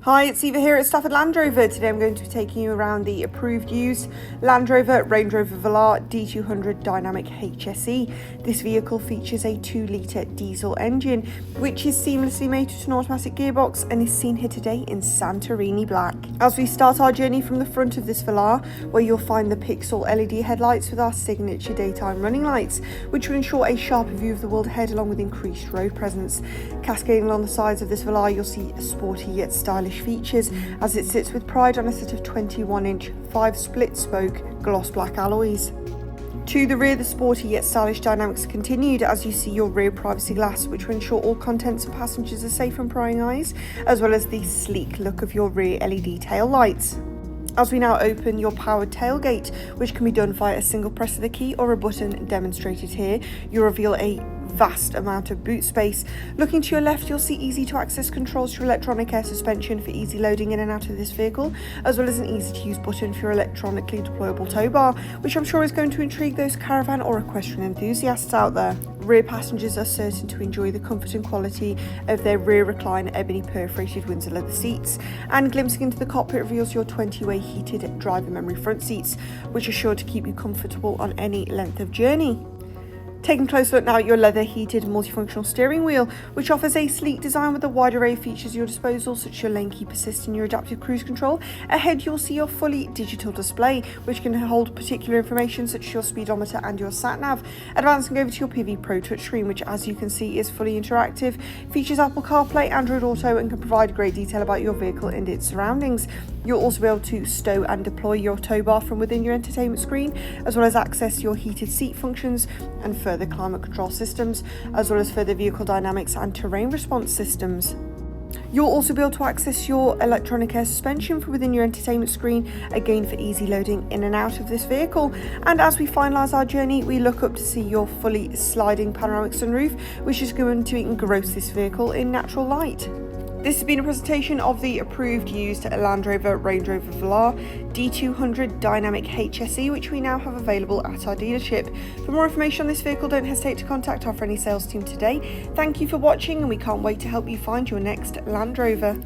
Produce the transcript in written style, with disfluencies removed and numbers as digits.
Hi, it's Eva here at Stafford Land Rover. Today I'm going to be taking you around the approved used Land Rover Range Rover Velar D200 Dynamic HSE. This vehicle features a 2-litre diesel engine, which is seamlessly mated to an automatic gearbox and is seen here today in Santorini black. As we start our journey from the front of this Velar, where you'll find the pixel LED headlights with our signature daytime running lights, which will ensure a sharper view of the world ahead along with increased road presence. Cascading along the sides of this Velar, you'll see sporty yet stylish features as it sits with pride on a set of 21-inch 5 split spoke gloss black alloys. To the rear, the sporty yet stylish dynamics continued as you see your rear privacy glass, which will ensure all contents and passengers are safe from prying eyes, as well as the sleek look of your rear LED tail lights. As we now open your powered tailgate, which can be done via a single press of the key or a button demonstrated here, you'll reveal a vast amount of boot space. Looking to your left, you'll see easy to access controls for electronic air suspension for easy loading in and out of this vehicle, as well as an easy to use button for your electronically deployable tow bar, which I'm sure is going to intrigue those caravan or equestrian enthusiasts out there. Rear passengers are certain to enjoy the comfort and quality of their rear recline ebony perforated Windsor leather seats, and glimpsing into the cockpit reveals your 20-way heated driver memory front seats, which are sure to keep you comfortable on any length of journey. Taking a close look now at your leather heated multifunctional steering wheel, which offers a sleek design with a wide array of features at your disposal, such as your lane keep assist and your adaptive cruise control. Ahead you'll see your fully digital display, which can hold particular information such as your speedometer and your sat nav. Advancing over to your PV Pro touchscreen, which as you can see is fully interactive, features Apple CarPlay, Android Auto, and can provide great detail about your vehicle and its surroundings. You'll also be able to stow and deploy your tow bar from within your entertainment screen, as well as access your heated seat functions and further climate control systems, as well as further vehicle dynamics and terrain response systems. You'll also be able to access your electronic air suspension from within your entertainment screen, again for easy loading in and out of this vehicle. And as we finalise our journey, we look up to see your fully sliding panoramic sunroof, which is going to engross this vehicle in natural light. This has been a presentation of the approved used Land Rover Range Rover Velar D200 Dynamic HSE, which we now have available at our dealership. For more information on this vehicle, don't hesitate to contact our friendly sales team today. Thank you for watching, and we can't wait to help you find your next Land Rover.